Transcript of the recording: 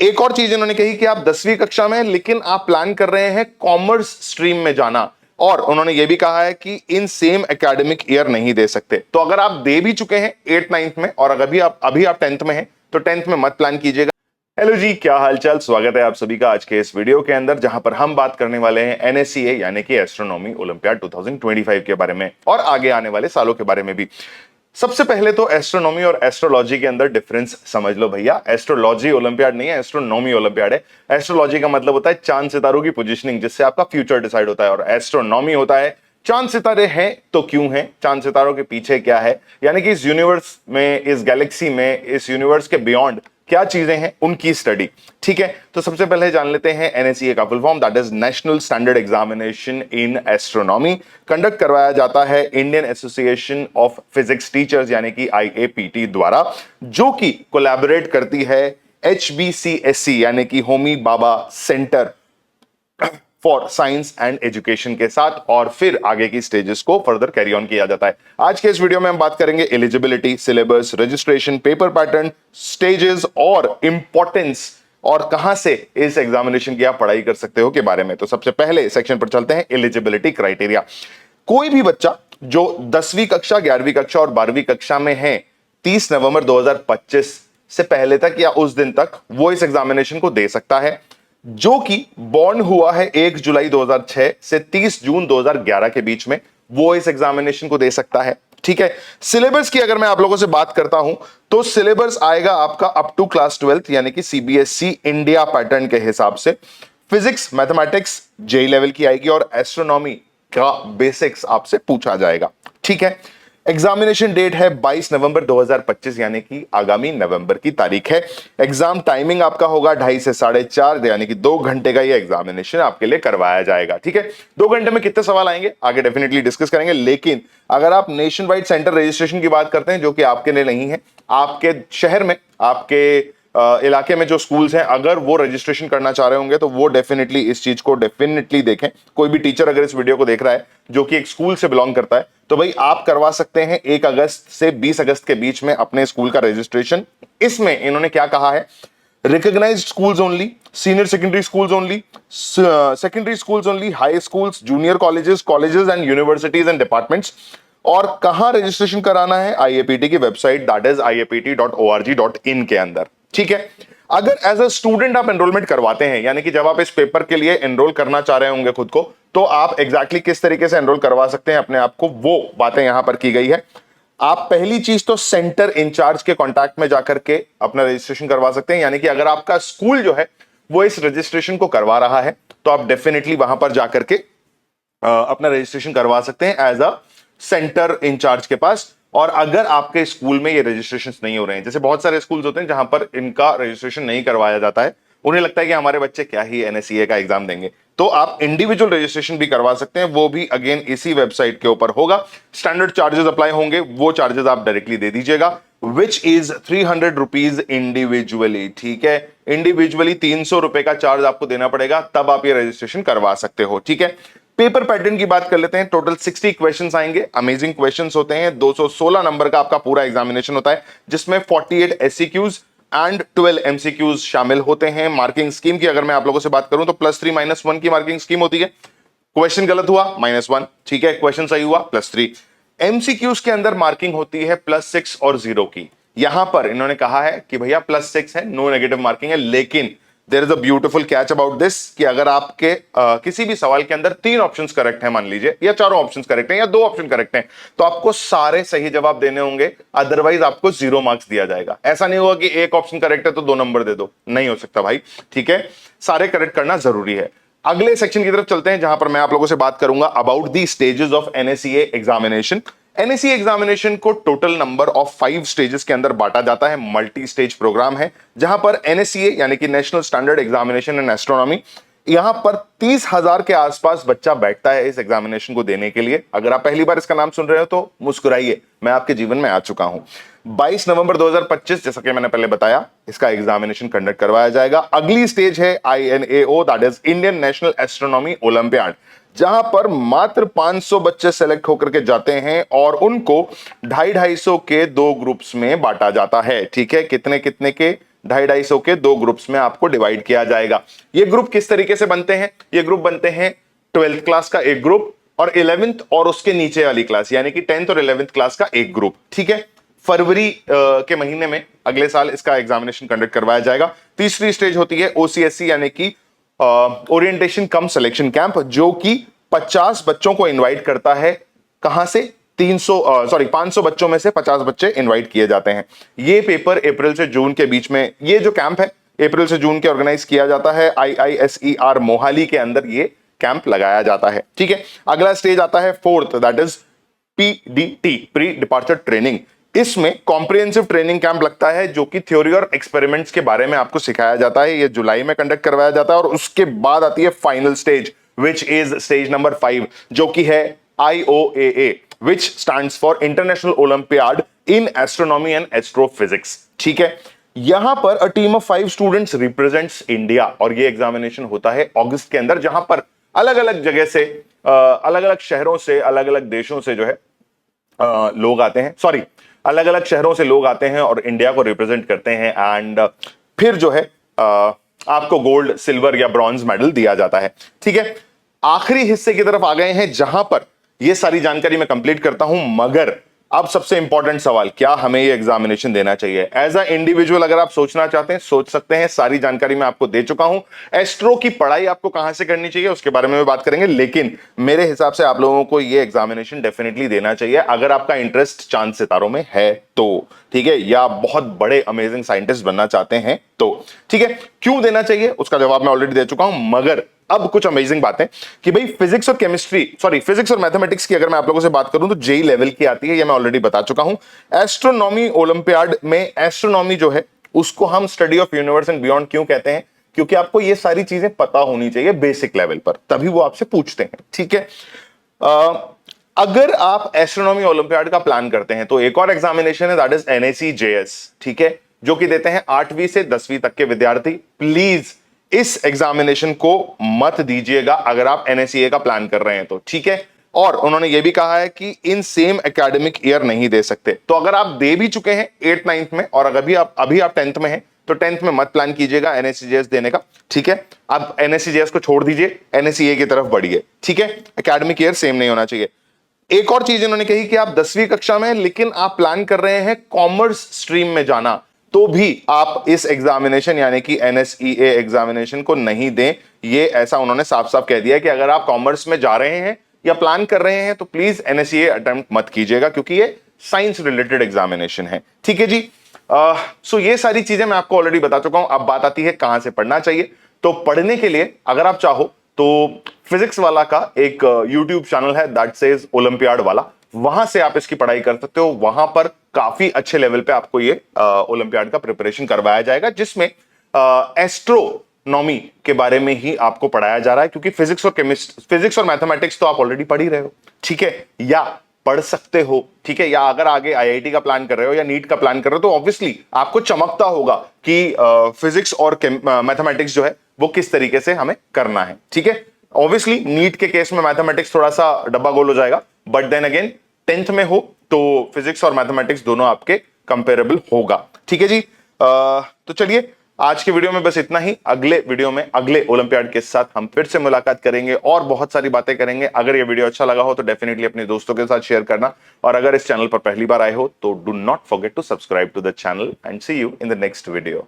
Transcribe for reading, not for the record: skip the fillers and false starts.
एक और चीज इन्होंने कही कि आप 10वीं कक्षा में, लेकिन आप प्लान कर रहे हैं कॉमर्स स्ट्रीम में जाना, और उन्होंने यह भी कहा है कि इन सेम एकेडमिक ईयर नहीं दे सकते। तो अगर आप दे भी चुके हैं 8th 9th में और अभी आप 10th में हैं तो 10th में मत प्लान कीजिएगा। हेलो जी, क्या हालचाल, स्वागत है आप सभी का आज के इस वीडियो के अंदर, जहां पर हम बात करने वाले हैं एनएससीए यानी कि एस्ट्रोनॉमी ओलंपियाड 2025 के बारे में और आगे आने वाले सालों के बारे में भी। सबसे पहले तो एस्ट्रोनॉमी और एस्ट्रोलॉजी के अंदर डिफरेंस समझ लो भैया। एस्ट्रोलॉजी ओलंपियाड नहीं है, एस्ट्रोनॉमी ओलंपियाड है। एस्ट्रोलॉजी का मतलब होता है चांद सितारों की पोजीशनिंग, जिससे आपका फ्यूचर डिसाइड होता है, और एस्ट्रोनॉमी होता है चांद सितारे हैं तो क्यों हैं, चांद सितारों के पीछे क्या है, यानी कि इस यूनिवर्स में, इस गैलेक्सी में, इस यूनिवर्स के बियॉन्ड क्या चीजें हैं, उनकी स्टडी। ठीक है, तो सबसे पहले जान लेते हैं एनएससीए का full form, that is national standard examination in astronomy. Conduct करवाया जाता है Indian association of physics teachers यानी कि आईएपीटी द्वारा, जो कि कोलैबोरेट करती है HBCSC यानी कि Homi Bhabha centre for science and education के साथ, और फिर आगे की स्टेजेस को फर्दर कैरी ऑन किया जाता है। आज के इस वीडियो में हम बात करेंगे eligibility, syllabus, registration, paper pattern, stages और इंपॉर्टेंस, और कहां से इस एग्जामिनेशन की आप पढ़ाई कर सकते हो के बारे में। तो सबसे पहले सेक्शन पर चलते हैं, एलिजिबिलिटी क्राइटेरिया। कोई भी बच्चा जो 10वीं कक्षा, 11वीं कक्षा और 12वीं कक्षा में है, 30 नवंबर 2025 से पहले तक या उस दिन तक वो इस एग्जामिनेशन को दे सकता है। जो कि बॉर्न हुआ है 1 जुलाई 2006 से 30 जून 2011 के बीच में, वो इस एग्जामिनेशन को दे सकता है। ठीक है, सिलेबस की अगर मैं आप लोगों से बात करता हूं तो सिलेबस आएगा आपका अप टू क्लास 12th यानी कि CBSE इंडिया पैटर्न के हिसाब से। फिजिक्स, मैथमेटिक्स JEE लेवल की आएगी, और एस्ट्रोनॉमी का बेसिक्स आपसे पूछा जाएगा। ठीक है, एग्जामिनेशन डेट है 22 नवंबर 2025 यानी कि आगामी नवंबर की तारीख है। एग्जाम टाइमिंग आपका होगा 2:30 से 4:30 यानी कि 2 घंटे का ये एग्जामिनेशन आपके लिए करवाया जाएगा। ठीक है, 2 घंटे में कितने सवाल आएंगे आगे डेफिनेटली डिस्कस करेंगे, लेकिन अगर आप नेशन वाइड सेंटर रजिस्ट्रेशन की बात करते हैं, जो कि आपके लिए नहीं है, आपके शहर में, आपके इलाके में जो स्कूल्स हैं, अगर वो रजिस्ट्रेशन करना चाह रहे होंगे तो वो डेफिनेटली इस चीज को डेफिनेटली देखें। कोई भी टीचर अगर इस वीडियो को देख रहा है जो कि एक स्कूल से बिलोंग करता है, तो भाई आप करवा सकते हैं 1 अगस्त से 20 अगस्त के बीच में अपने स्कूल का रजिस्ट्रेशन। इसमें इन्होंने क्या कहा है, recognised schools only, senior secondary schools only, secondary schools only, high schools, junior colleges and universities and departments. और कहां रजिस्ट्रेशन कराना है, IAPT की वेबसाइट दैट इज IAPT.org.in के अंदर। ठीक है, अगर एज अ स्टूडेंट आप एनरोलमेंट करवाते हैं, यानी कि जब आप इस पेपर के लिए एनरोल करना चाह रहे होंगे खुद को, तो आप एग्जैक्टली किस तरीके से एनरोल करवा सकते हैं अपने आप को, वो बातें यहां पर की गई है। आप पहली चीज तो सेंटर इंचार्ज के कांटेक्ट में जाकर के अपना रजिस्ट्रेशन करवा सकते हैं, यानी कि अगर आपका स्कूल जो है वो इस रजिस्ट्रेशन को करवा रहा है तो आप डेफिनेटली वहां पर जाकर के अपना रजिस्ट्रेशन करवा सकते हैं एज अ सेंटर इंचार्ज के पास। और अगर आपके स्कूल में ये रजिस्ट्रेशन नहीं हो रहे हैं, जैसे बहुत सारे स्कूल्स होते हैं जहां पर इनका रजिस्ट्रेशन नहीं करवाया जाता है, उन्हें लगता है कि हमारे बच्चे क्या ही एनएससीए का एग्जाम देंगे, तो आप इंडिविजुअल रजिस्ट्रेशन भी करवा सकते हैं। वो भी अगेन इसी वेबसाइट के ऊपर होगा। स्टैंडर्ड चार्जेस अप्लाई होंगे, वो चार्जेस आप डायरेक्टली दे दीजिएगा, विच इज 300 रुपीज इंडिविजुअली। ठीक है, इंडिविजुअली 300 रुपए का चार्ज आपको देना पड़ेगा, तब आप ये रजिस्ट्रेशन करवा सकते हो। ठीक है, पेपर पैटर्न की बात कर लेते हैं। टोटल 60 क्वेश्चंस आएंगे, अमेजिंग क्वेश्चंस होते हैं। 216 नंबर का आपका पूरा एग्जामिनेशन होता है, जिसमें 48 SCQs एंड 12 MCQs शामिल होते हैं। मार्किंग स्कीम की अगर मैं आप लोगों से बात करूं तो +3 -1 की मार्किंग स्कीम होती है। क्वेश्चन गलत हुआ -1, ठीक है, क्वेश्चन सही हुआ +3। MCQs के अंदर मार्किंग होती है +6 और 0 की। यहां पर इन्होंने कहा है कि भैया +6 है, नो नेगेटिव मार्किंग है, लेकिन there is a beautiful catch about this कि अगर आपके किसी भी सवाल के अंदर 3 ऑप्शंस करेक्ट हैं मान लीजिए, या 4 ऑप्शंस करेक्ट हैं, या 2 ऑप्शन करेक्ट हैं, तो आपको सारे सही जवाब देने होंगे, अदरवाइज आपको 0 मार्क्स दिया जाएगा। ऐसा नहीं होगा कि 1 ऑप्शन करेक्ट है तो 2 नंबर दे दो, नहीं हो सकता भाई। ठीक है, सारे करेक्ट करना जरूरी है। अगले सेक्शन की तरफ चलते हैं, जहां पर मैं आप लोगों से बात करूंगा about the stages of NSCA examination. NSCA examination को टोटल नंबर ऑफ 5 स्टेजेस के अंदर बांटा जाता है। मल्टी स्टेज प्रोग्राम है, जहां पर एनएससीए यानी कि national standard examination in astronomy, यहां पर 30,000 के आसपास बच्चा बैठता है इस एग्जामिनेशन को देने के लिए। अगर आप पहली बार इसका नाम सुन रहे हो तो मुस्कुराइए, मैं आपके जीवन में आ चुका हूं। 22 नवंबर 2025, जैसा कि मैंने पहले बताया, इसका एग्जामिनेशन कंडक्ट करवाया जाएगा। अगली स्टेज है INAO, that is Indian national astronomy olympiad, जहां पर मात्र 500 बच्चे सेलेक्ट होकर के जाते हैं और उनको 250 के 2 ग्रुप्स में बांटा जाता है। ठीक है, कितने कितने के, 250 के 2 ग्रुप्स में आपको डिवाइड किया जाएगा। ये ग्रुप किस तरीके से बनते हैं? ये ग्रुप बनते हैं 12th क्लास का एक ग्रुप और 11th और उसके नीचे वाली क्लास यानी कि 10th और 11th क्लास का एक ग्रुप। ठीक है, फरवरी के महीने में अगले साल इसका एग्जामिनेशन कंडक्ट करवाया जाएगा। तीसरी स्टेज होती है ओसीएससी यानी कि ओरिएंटेशन कम सिलेक्शन कैंप, जो कि 50 बच्चों को इनवाइट करता है। कहां से? 500 बच्चों में से 50 बच्चे इनवाइट किए जाते हैं। ये पेपर अप्रैल से जून के बीच में, ये जो कैंप है अप्रैल से जून के ऑर्गेनाइज किया जाता है। IISER मोहाली के अंदर ये कैंप लगाया जाता है। ठीक है, अगला स्टेज आता है 4th, that is PDT, pre departure training. इसमें कॉम्प्रिहेंसिव ट्रेनिंग कैंप लगता है जो कि थ्योरी और एक्सपेरिमेंट्स के बारे में आपको सिखाया जाता है। ये जुलाई में कंडक्ट करवाया जाता है और उसके बाद आती है final stage which is stage number 5, जो कि है IOAA, which stands for International Olympiad in Astronomy and Astrophysics। ठीक है, यहां पर a team of 5 students represents India और ये एग्जामिनेशन होता है अगस्त के अंदर, जहां पर अलग अलग जगह से, अलग अलग शहरों से, अलग अलग देशों से जो है लोग आते हैं, सॉरी अलग अलग शहरों से लोग आते हैं और इंडिया को रिप्रेजेंट करते हैं। एंड फिर जो है आपको गोल्ड, सिल्वर या ब्रॉन्ज मेडल दिया जाता है। ठीक है, आखिरी हिस्से की तरफ आ गए हैं जहां पर ये सारी जानकारी मैं कंप्लीट करता हूं, मगर अब सबसे इंपॉर्टेंट सवाल, क्या हमें ये एग्जामिनेशन देना चाहिए? एज अ इंडिविजुअल अगर आप सोचना चाहते हैं सोच सकते हैं, सारी जानकारी मैं आपको दे चुका हूं। एस्ट्रो की पढ़ाई आपको कहां से करनी चाहिए उसके बारे में बात करेंगे, लेकिन मेरे हिसाब से आप लोगों को ये एग्जामिनेशन डेफिनेटली देना चाहिए अगर आपका इंटरेस्ट चांद सितारों में है तो। ठीक है, या बहुत बड़े अमेजिंग साइंटिस्ट बनना चाहते हैं तो। ठीक है, क्यों देना चाहिए उसका जवाब मैं ऑलरेडी दे चुका हूं, मगर अब कुछ अमेजिंग बातें कि भाई फिजिक्स और केमिस्ट्री, सॉरी फिजिक्स और मैथमेटिक्स की अगर मैं आप लोगों से बात करूं तो जेई लेवल की आती है, ये मैं ऑलरेडी बता चुका हूं। एस्ट्रोनॉमी ओलंपियाड में एस्ट्रोनॉमी जो है उसको हम study of universe and beyond क्यों कहते हैं? क्योंकि आपको ये सारी चीजें पता होनी चाहिए बेसिक लेवल पर, तभी वो आपसे पूछते हैं। ठीक है, अगर आप एस्ट्रोनॉमी ओलंपियाड का प्लान करते हैं तो एक और एग्जामिनेशन है, दैट इज NACJS। ठीक है, जो कि देते हैं 8वीं से 10वीं तक के विद्यार्थी। प्लीज इस एग्जामिनेशन को मत दीजिएगा अगर आप NACA का प्लान कर रहे हैं तो। ठीक है, और उन्होंने ये भी कहा है कि इन सेम एकेडमिक ईयर नहीं दे सकते। तो अगर आप दे भी चुके हैं 8th 9th में और अभी आप 10th में हैं तो 10th में मत प्लान कीजिएगा NACJS देने का। ठीक है, आप NACJS को छोड़ दीजिए, NACA की तरफ बढ़िए। ठीक है, एकेडमिक ईयर सेम नहीं होना चाहिए। एक और चीज इन्होंने कही कि आप 10वीं कक्षा में लेकिन आप प्लान कर रहे हैं कॉमर्स स्ट्रीम में जाना, तो भी आप इस एग्जामिनेशन यानी कि NSEA एग्जामिनेशन को नहीं दें। ये ऐसा उन्होंने साफ साफ कह दिया है कि अगर आप कॉमर्स में जा रहे हैं या प्लान कर रहे हैं तो प्लीज NSEA अटेम्प्ट मत कीजिएगा, क्योंकि ये साइंस रिलेटेड एग्जामिनेशन है। ठीक है जी, सो ये सारी चीजें मैं आपको ऑलरेडी बता चुका हूं। अब बात आती है कहां से पढ़ना चाहिए। तो पढ़ने के लिए अगर आप चाहो तो फिजिक्स वाला का एक यूट्यूब चैनल है, दैट सेज ओलंपियाड वाला, वहां से आप इसकी पढ़ाई कर सकते हो। वहां पर काफी अच्छे लेवल पे आपको ये ओलंपियाड का प्रिपरेशन करवाया जाएगा, जिसमें एस्ट्रोनॉमी के बारे में ही आपको पढ़ाया जा रहा है, क्योंकि फिजिक्स और मैथमेटिक्स तो आप ऑलरेडी पढ़ ही रहे हो। ठीक है, या पढ़ सकते हो। ठीक है, या अगर आगे IIT का प्लान कर रहे हो या नीट का प्लान कर रहे हो तो ऑब्वियसली आपको चमकता होगा कि फिजिक्स और मैथमेटिक्स जो है वो किस तरीके से हमें करना है। ठीक है, ऑब्वियसली नीट के केस में मैथमेटिक्स थोड़ा सा डब्बा गोल हो जाएगा, बट देन अगेन 10th में हो तो फिजिक्स और मैथमेटिक्स दोनों आपके कंपेरेबल होगा। ठीक है जी, तो चलिए आज के वीडियो में बस इतना ही। अगले वीडियो में अगले ओलंपियाड के साथ हम फिर से मुलाकात करेंगे और बहुत सारी बातें करेंगे। अगर ये वीडियो अच्छा लगा हो तो डेफिनेटली अपने दोस्तों के साथ शेयर करना, और अगर इस चैनल पर पहली बार आए हो तो do not forget to subscribe to the channel and see you in the next video.